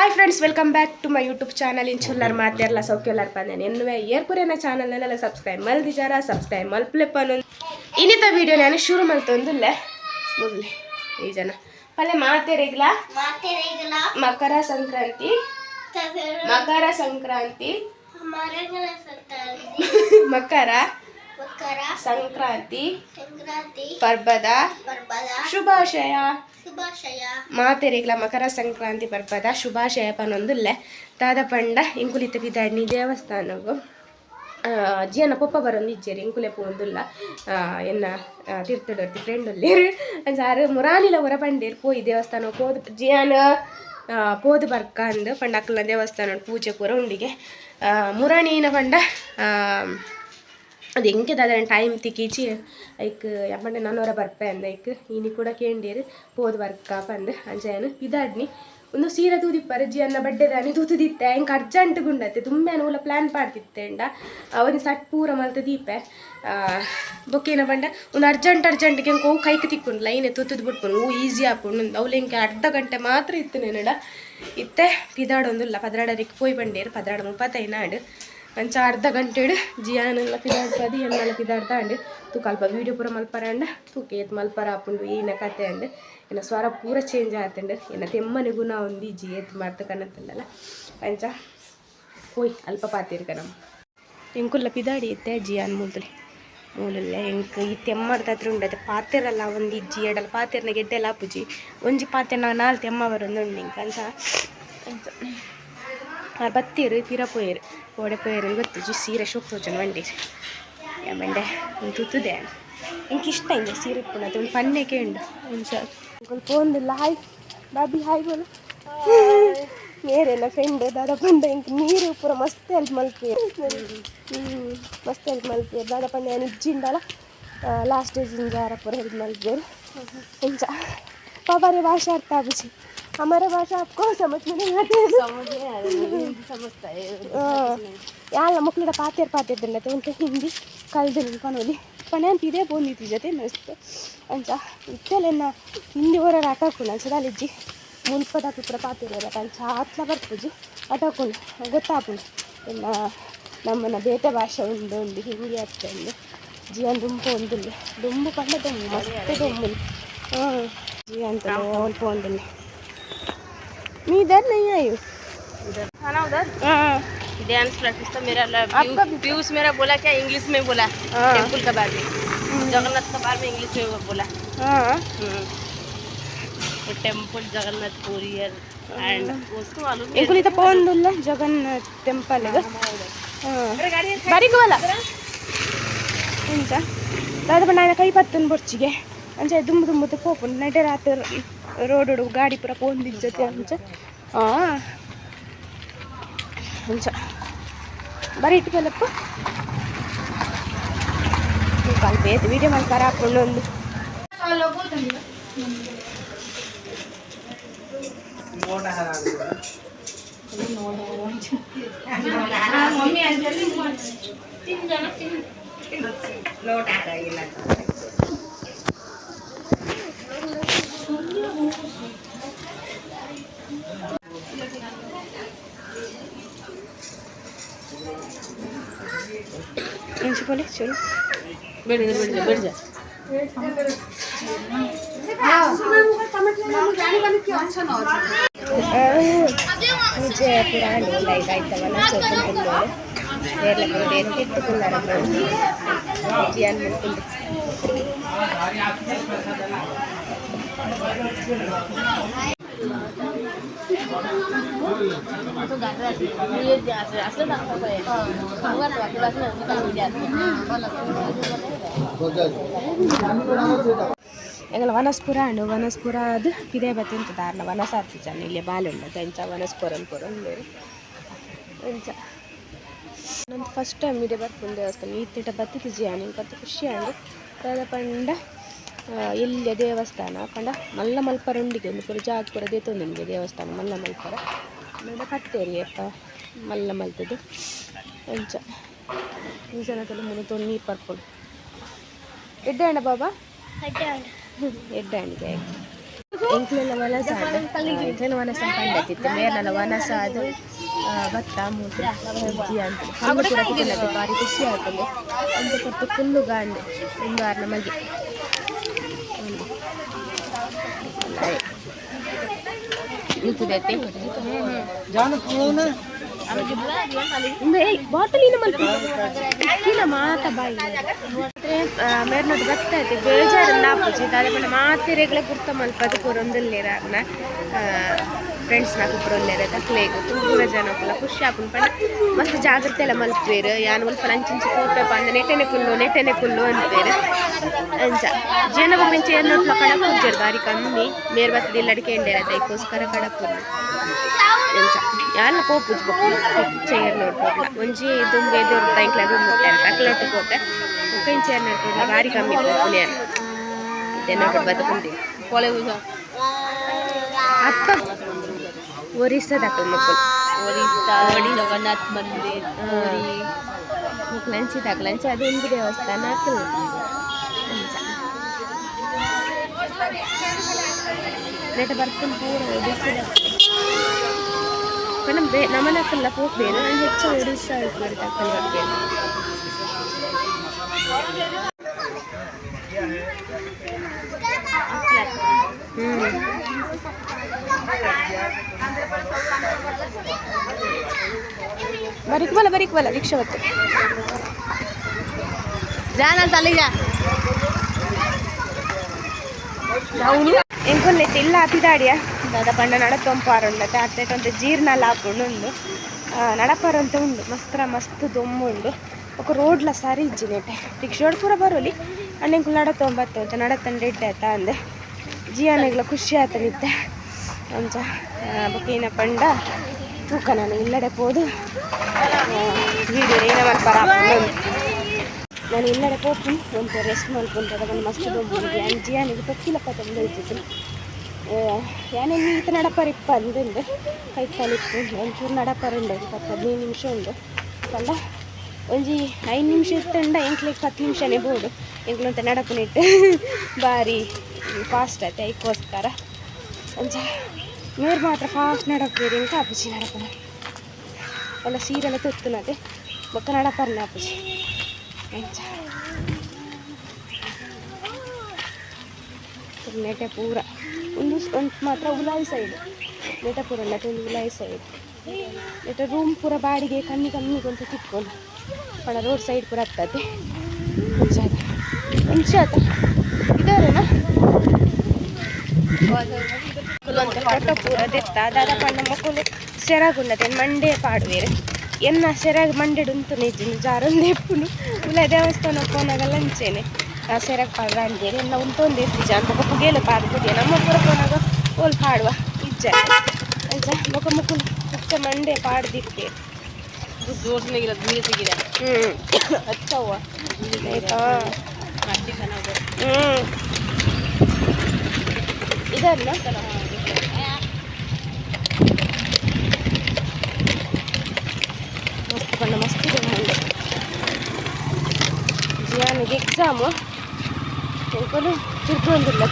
Hi friends, welcome back to my YouTube channel. ಇಂಚುಲ್ಲರ್ ಮಾತೆಲ್ಲ ಸೌಖ್ಯಲ್ಲರ್ ಪಂದೇನೆ ಎನ್ನುವೆ ಏರ್ಪುರೇನ ಚಾನಲ್ನೆಲ್ಲ ಸಬ್ಸ್ಕ್ರೈಬ್ ಮಲ್ದಿಜಾರ ಸಬ್ಸ್ಕ್ರೈಬ್ ಮಲ್ಪಲೆಪ್ಪನು ಇನ್ನಿತ ವಿಡಿಯೋ ನಾನು ಶುರು ಮಾಡ್ತೊಂದುಲ್ಲೆ ಮುದ್ಲೆ ಈ ಜನ ಪಲ್ಲೆ ಮಾತೆರೆಗ್ಲ ಮಕರ ಸಂಕ್ರಾಂತಿ ಮಕರ ಸಂಕ್ರಾಂತಿ ಪರ್ಬದ ಶುಭಾಶಯ ಮಾತೆರೆಗ್ಲ ಮಕರ ಸಂಕ್ರಾಂತಿ ಪರ್ಬದ ಶುಭಾಶಯ ಪನೊಂದುಲ್ಲೆ ದಾದ ಪಂಡ ಇಂಕುಲಿತ ಪಿದಾಡ್ನಿ ದೇವಸ್ಥಾನಗು ಜಿಯನ್ನ ಪೊಪ್ಪ ಬರೋದು ಇಜ್ಜೇರಿ ಇಂಕುಲೆ ಪೋಂದುಲ್ಲ ಎನ್ನ ತೀರ್ಥಡೋರ್ತಿ ಫ್ರೆಂಡ್ ಒಲ್ಲೇರು ಅಂಚಾರು ಮುರಾನಿಲ ಹೊರ ಪಂಡೇರು ಪೋಯಿ ದೇವಸ್ಥಾನ ಪೋದು ಜಿಯನ ಪೋದು ಬರ್ಕ ಅಂದು ಪಂಡ ಅಕ್ಕಲ ದೇವಸ್ಥಾನ ಪೂಜೆ ಪೂರ ಉಂಡಿಗೆ ಮುರಾಣಿನ ಪಂಡ ಅದು ಹೆಂಗೆ ದಾದ ಟೈಮ್ ತಿಕ್ಕೀಚಿ ಐಕ್ ಯಪ್ಪಂಡೆ ನನ್ನವರ ಬರ್ಪೆ ಅಂದ ಐಕ್ ಇನಿ ಕೂಡ ಕೇಂಡೇರು ಪೋದು ಬರ್ಕ ಪಂದು ಅಂಚೆನು ಪಿದಾಡ್ನಿ ಒಂದು ಸೀರೆ ತೂದಿಪ್ಪರೆ ಜಿಯನ್ನ ಬಡ್ಡೆದಾನಿ ತೂತುದಿತ್ತೆ ಹೆಂಗೆ ಅರ್ಜೆಂಟ್ ಗುಂಡತ್ತೆ ತುಂಬ ನೂಲ ಪ್ಲ್ಯಾನ್ ಪಾಡ್ತಿತ್ತೆ ಅಂಡ ಒಂದು ಸಟ್ ಪೂರ ಮಲ್ತ ದೀಪೆ ಬೊಕ್ಕೇನ ಬಂಡ ಒಂದು ಅರ್ಜೆಂಟ್ಗೆ ಹೆಂಗೆ ಹೂ ಕೈಗೆ ತಿಕ್ಕೊಂಡು ಲೈನೆ ತುತ್ತದು ಬಿಟ್ಕೊಂಡು ಹೂ ಈಸಿ ಹಾಕೊಂಡು ಅವಳು ಹೆಂಗೆ ಅರ್ಧ ಗಂಟೆ ಮಾತ್ರ ಇತ್ತು ನೆನಡ ಇತ್ತೆ ಪಿದಾಡೊಂದುಲ್ಲ ಪದ್ರಾಡರಿಗೆ ಪೋಯ್ ಬಂಡೇರು ಪದ್ರಾಡ 35 ನಾಡು ಅಂಚ ಅರ್ಧ ಗಂಟೆ ಜಿಯಾನೆಲ್ಲ ಪಿದಾಡ್ತದೆ ಎನ್ನೆಲ್ಲ ಪಿದಾಡ್ತಾಂಡು ತೂಕ ಅಲ್ಪ ವೀಡಿಯೋ ಪೂರ ಮಲ್ಪರಂಡ ತೂಕ ಏತ್ ಮಲ್ಪರ ಹಾಕೊಂಡು ಏನ ಕತೆ ಅಂಡು ಏನ ಸ್ವರ ಪೂರ ಚೇಂಜ್ ಆತಂಡು ಏನ ತೆಮ್ಮನಿಗೂ ನಾ ಒಂದು ಜಿ ಏತ್ ಮಾಡ್ತಕ್ಕನ್ನತ್ತಲ್ಲ ಅಂಚ ಹೋಯ್ ಅಲ್ಪ ಪಾತಿರ್ಕ ನಮ್ಮ ಎಂಕುಲ್ಲ ಪಿದಾಡಿ ಇತ್ತೆ ಜಿಯಾನ್ ಮೂಲಲ್ಲ ಎಂಕ್ ಈ ತೆಮ್ಮಡ್ದತ್ರ ಉಂಡತ್ತೆ ಪಾತಿರಲ್ಲ ಒಂದು ಇಜ್ಜಿ ಎಡಲ್ಲ ಪಾತಿರ್ನ ಗೆಡ್ಡೆಲ್ಲ ಹಾಪುಜಿ ಒಂಜಿ ಪಾತಿರ್ನ 4 ತೆಮ್ಮ ಬರೋದು ಉಂಡು ಇಂಕ ಅಂಚ ಅಂಚ ಬತ್ತೀರು ತೀರ ಪೋಯರು ಓಡೆ ಪೋಯರು ಗೊತ್ತು ಸೀರೆ ಶೋಕ್ ತೋಚನ ಬಂಡೀರಿ ಮಂಡೆ ಒಂದು ತುತ್ತದೆ ಇಂಕ ಇಷ್ಟ ಇಂಗೆ ಸೀರೆ ಪುನಃ ಒಂದು ಪನ್ನೆಗೆ ಉಂಡು ಒಂಚ ಸ್ವಲ್ಪ ಒಂದಿಲ್ಲ ಹಾಯ್ ಬಾಬಿ ಹಾಯ್ ಬೋಲು ನೇರೆಲ್ಲ ಫ್ರೆಂಡ್ ದಾದ ಪಂಡ ಇಂಕ ನೀರು ಪೂರ ಮಸ್ತ್ ಹೆಲ್ಪ್ ಮಲ್ಪೇರು ಮಸ್ತ್ ಹೆಲ್ಪ್ ಮಲ್ಪೇರು ದಾದ ಪಂಡ ಏನು ಇಜ್ಜಿಂಡಲ್ಲ ಲಾಸ್ಟ್ ಜಿಂಜಾರ ಪೂರ ಹೆಲ್ಪ್ ಮಲ್ಪೇರು ಇಂಚ ಪಾಪಾರೆ ಭಾಷೆ ಅರ್ಥ ಆಗುಚಿ हमारे भाषा आपको समझ में नहीं आती समझता है यार मಕ್ಕಳ ಪಾತಿರ್ದಿಲ್ಲ ಅಂತ ಹಿಂದಿ ಕಲ್ದಿಲ್ಲ ಪನೋಲಿ ಪಣ್ಣ ಇದೇ ಬಂದಿತ್ತು ಜೊತೆ ಮಸ್ತ್ ಅಂಚ ಇತ್ತೆಲ್ಲ ಹಿಂದಿ ಹೊರ ಆಟಾಕೊಂಡು ಅಂಚದಾಲಿಜ್ಜಿ ಮುನ್ಪದ ಪುತ್ರ ಪಾತಿರೋದ ಅಂಚ ಆತ್ಲ ಬರ್ಪುಜಿ ಆಟಾಕೊಂಡು ಗೊತ್ತಾಪುಂಡು ಎಲ್ಲ ನಮ್ಮನ್ನ ಬೇಟೆ ಭಾಷೆ ಉಂಡು ಹಿಂದಿ ಅತ್ತಂದು ಜಿಯನ್ ದುಂಪು ಒಂದಿಲ್ಲ ದುಂಬು ಪಂಡ ದುಂಬು ಮಸ್ತ್ ದುಂಬು ಜಿಯಂತ ಅಲ್ಪ ಒಂದಿಲ್ಲ मैं इधर नहीं आई हूँ खाना उधर डांस प्रैक्टिस था मेरा पीयूष मेरा बोला क्या इंग्लिश में बोला टेम्पल के बारे में जगन्नाथ के बारे में इंग्लिश में बोला वो टेम्पल जगन्नाथ पुरी है एंड उसको मालूम इनको तो कौन बोला जगन्नाथ टेम्पल है बारी को वाला इंचा दादा बनाने कई पत्तन बच्चिगे अंचे दुम दुम तो पोपन नटे रात रोड ಗಾಡಿ ಪೂರ ಪೋಂದಿಜ್ಜತೆ ಅಂಚ ಅಂಚ ಬರೀ ಇಟ್ಕೊಲ್ಲಪ್ಪ ಸ್ವಲ್ಪ ಏತು ವೀಡಿಯೋ ಮಾಡ್ತಾರೆ ಹಾಕೊಂಡು ಒಂದು बोले चलो बैठ जा मुझे पुरानी लाइट आइटम सोचुंटुन्नानु वेर्ला डेट तिट्टुकुन्नारप्ಪ ಜಿಯನ್ ಮುನ್ಕುಂಡು ಎಂಗಲ ವನಸ್ಪುರ ಅಂಡು ವನಸ್ಪುರ ಅದು ಪಿದೇ ಬತ್ತಿ ಉಂಟು ದಾರ್ನ ವನಸ ಹತ್ತಿಚಾನ ಇಲ್ಲಿ ಬಾಲುಂಡ ಅಂಚ ವನಸ್ಪುರನ್ ಪೂರ ಉಂಡೇರು ಅಂಚ ನಂದು ಫಸ್ಟ್ ಟೈಮ್ ಇಡೆ ಬರ್ಪುಂಡು ದೇವಸ್ಥಾನ ಈತಿಟ ಬತ್ತಿತ್ತು ಜಿಯಾನಿ ಕತ್ತು ಖುಷಿ ಅಂಡು ದಾದ ಪಂಡ ಎಲ್ಲಿಯ ದೇವಸ್ಥಾನ ಪಂಡ ಮಲ್ಲ ಮಲ್ಪರ ಉಂಡಿಗೆ ಒಂದು ಪೂರ ಜಾಗ ಪೂರ ದೇತೊಂದು ನಿಮಗೆ ದೇವಸ್ಥಾನ ಮಲ್ಲ ಮಲ್ಪರ ಆಮೇಲೆ ಕಟ್ಟೇರಿ ಅಪ್ಪ ಮಲ್ಲ ಮಲ್ತದ್ದು ಅಂಚ ಈ ಜನದಲ್ಲಿ ಮುನ್ನೂರು ನೀರು ಪರ್ಕೊಂಡು ಎಡ್ಡೆ ಅಂಡ ಬಾಬಾ ಎಡ್ಡೆ ಅಂಡಿಗೆ ಎಂಕ್ಲೆಲ್ಲ ವನಸ ಎಂಕ್ಲೆಲ್ಲ ವನಸ ಕಂಡತ್ತಿತ್ತು ಮೇರ್ನೆಲ್ಲ ವನಸ ಅದು ಭತ್ತ ಮೂಟೆ ಅಜ್ಜಿ ಅಂತ ಹಣ್ಣು ಕೂಡ ತಿನ್ನತ್ತೆ ಭಾರಿ ಖುಷಿ ಆಗ್ತದೆ ಅಂತ ಕೊಟ್ಟು ಫುಲ್ಲು ಗಾಂಡೆ ಒಂದು ವಾರ ನಮಗೆ ಬಾಟಲಿನ ಮಲ್ಪಿನ ಮಾತ ಬಾಯಿ ಮೇರ್ನೋದು ಬರ್ತೈತೆ ಬೇಜಾರು ನಾಪುಜಿ ದಾದ ಮಾತೆ ರೆಗ್ಲ ಕುರ್ತ ಮಲ್ಪದು ಕೊರೊಂದಲ್ಲೇರ ಫ್ರೆಂಡ್ಸ್ నాకు ಇಬ್ಬರೊಲ್ಲೇರ ತಕ್ಲೇಗ ತುಂಬೂರ ಜನಕ್ಕಲ್ಲ ಖುಷಿ ಆಪುನ್ ಪಂಡ ಮಸ್ತ್ ಜಾಗ್ರತೆ ಎಲ್ಲ ಮಲ್ಪೇರು ಯಾನು ಮುಲ್ಪ ಅಂಚಿಂಚಿ ಕೋಪೆ ಪಂದ ನೆಟೆನೆ ಕುಲ್ಲು ಅನ್ಪೇರು ಅಂಚ ಜನ ಮಿಂಚೆ ಎನ್ನೊಟ್ಲ ಕಡಪು ಉಜ್ಜರು ಬಾರಿ ಕಮ್ಮಿ ಮೇರ್ ಬತ್ತದ ಇಲ್ಲಡಿಕೆ ಎಂಡೇರ ಅದಕ್ಕೋಸ್ಕರ ಕಡಪು ಅಂಚ ಯಾಲ ಕೋಪುಜ್ ಬೇಕು ಚೇರ್ ನೋಡ್ಬೋಡ್ಲ ಒಂಜಿ ದುಂಬೆ ದೊಡ್ಡ ಇಂಕ್ಲ ದುಂಬುತ್ತಾರೆ ತಕ್ಲೊಟ್ಟು ಕೋಪೆ ಮುಖೈನ್ ಚೇರ್ ನೋಡ್ಬೋಡ್ಲ ಬಾರಿ ಕಮ್ಮಿ ಕೋಪುನೆ ಇದೆನ್ನೊಟ್ಟು ಬದುಕುಂಡಿ ಕೊಳೆ ಅಪ್ಪ ಒರಿಸ್ಸಾದಕ್ಕ ಒರಿಸ್ಸಾ ಜಗನ್ನಾಥ್ ಮಂದಿರ್ ಲಂಚಿದಾಗ ಲಂಚ ಅದು ಒಂದು ದೇವಸ್ಥಾನ ಆಗ್ತದೆ ರೇಟ ಬರ್ಕೊಂಡು ಪೂರ ಒಡಿಸ್ಸಾದ ನಮ್ಮನಕ್ಕಲ್ಲ ಹೋಗ್ಬೇರು ನಾನು ಹೆಚ್ಚು ಒಡಿಸ್ಸಾ ಇರ್ತಾರೆ ತಕ್ಕಲ್ ಬಗ್ಗೆ ಬರಿಕ್ ಬಲ ರಿಕ್ಷಾ ಹೊತ್ತು ಜಾನಂತ ಅಲ್ಲಿಗ ಎಂಕೊಲ್ಲೈತೆ ಇಲ್ಲ ಹಾಕಿದಾಡಿಯ ದಾದ ಪಂಡ ನಡತೊಂಪಾರುಂಡತೆ ಅತ್ತೈಟಂತ ಜೀರ್ಣಲ್ಲ ಹಾಕೊಂಡು ಉಂಡು ನಡಪಾರಂತ ಉಂಡು ಮಸ್ತ್ ದೊಮ್ಮುಂಡು ఒక రోడ్ల సరి ఇచ్చినట్టే రిక్షోడు కూడా బరోలి అండ్ ఇంకో నడతొంಬತ್ತ నಡತಂಡೆ ಇಟ್ಟಾಯ್ತ ಅಂದೆ ಜಿಯಾನೆಗ್ಲ ಖುಷಿ ಆತನಿತ್ತೆ ಅಂಚ ಬೊಕ್ಕೇನ ಪಂಡ ತೂಕ ನಾನು ಇಲ್ಲಡೆ ಪೋದು ವೀಡಿಯೋ ಏನ ಮಲ್ಪರ ನಾನು ಇಲ್ಲಡೆ ಪೋಪು ಒಂದು ರೆಸ್ಟ್ ಮಾಡ್ಕೊಂತಾರೆ ಒಂದು ಮಸ್ತ್ ದೊಡ್ಡ ಜಿಯಾನಿಗೆ ತೊಕ್ಕಿಲಪ್ಪ ತಂದು ಇಟ್ಟಿತ್ತು ಯಾನೇ ಈತ ನಡಪರಿಪ್ಪ ಅಂದಂದು ಕೈ ಕಾಲಿತ್ತು ಒಂಚೂರು ನಡಪರುಂಡು 10-15 ನಿಮಿಷ ಉಂಡು ಪಂಡ ಒಂಜಿ 5 ನಿಮಿಷ ಇತ್ತಂಡ ಎಂಕ್ಲೆಗ್ 10 ನಿಮಿಷನೇ ಬೋಡು ಎಂಕ್ಲಂತ ನಡಪನಿಟ್ಟು ಭಾರಿ ಫಾಸ್ಟ್ ಆಯ್ತು ಅದಕ್ಕೋಸ್ಕರ ಅಂಚ ನೀರು ಮಾತ್ರ ಫಾಸ್ಟ್ ನಡಪೇರಿ ಇಂಕ ಆಪುಜಿ ನಡಪನ ಎಲ್ಲ ಸೀರೆಲ್ಲ ತುತ್ತುನದೆ ಬೊಕ್ಕ ನಡಪರ್ನ ಆಪುಜಿ ಅಂಚ ನೆಟೆ ಪೂರ ಒಂದು ಮಾತ್ರ ಉಲಾಯಿ ಸೈಡ್ ನೆಟೆ ಪೂರ ನೆಟೆ ಒಂದು ಉಲಾಯಿ ಸೈಡ್ ನೆಟೆ ರೂಮ್ ಪೂರ ಬಾಡಿಗೆ ಕಮ್ಮಿ ಕೊಂತ ತಿಕ್ಕೊಂಡು ಪಣ ರೋಡ್ ಸೈಡ್ ಪೂರ ಹತ್ತತೆ ಅಂಚಾತ ಇದಾರೇನಾ ಫೋಟೋ ಪೂರ ದೆತ್ತ ದಾದ ಪಂಡ ಮಕ್ಕಳು ಸೆರಗುಂಡತೆ ಮಂಡೇ ಪಾಡುವೇರು ಎನ್ನ ಸೆರಗ್ ಮಂಡೆಡು ಉಂಟು ನಿಜ್ಜಿನ ಜಾರೊಂದು ಎಪ್ಪುನು ಉಲ ದೇವಸ್ಥಾನ ಪೋನಾಗ ಲಂಚೇನೆ ಆ ಸೆರಗ್ ಪಾಡ್ರ ಅಂದೇರಿ ಎಲ್ಲ ಉಂಟೊಂದು ಎತ್ತಿಜ ಅಂತ ಬೊಕ್ಕ ಗೇಲು ಪಾಡ್ಬೋದಿಯ ನಮ್ಮ ಪೂರ ಪೋನಾಗ ಓಲ್ ಪಾಡುವ ಇಜ್ಜ ಅಂಚ ಬೊಕ್ಕ ಮುಕ್ಕಳು ಮುಖ್ಯ ಮಂಡೇ ಪಾಡ್ದಿರ್ತೇವೆ अच्छावा इधर ना मस्त पण्ण मस्त ಇದೆ ಮಂಡೆ ಜಿಯಾನಿಗೆ ಎಕ್ಸಾಮು ಎಂಕಲು ತಿರ್ಕೊಂದಿಲ್ಲ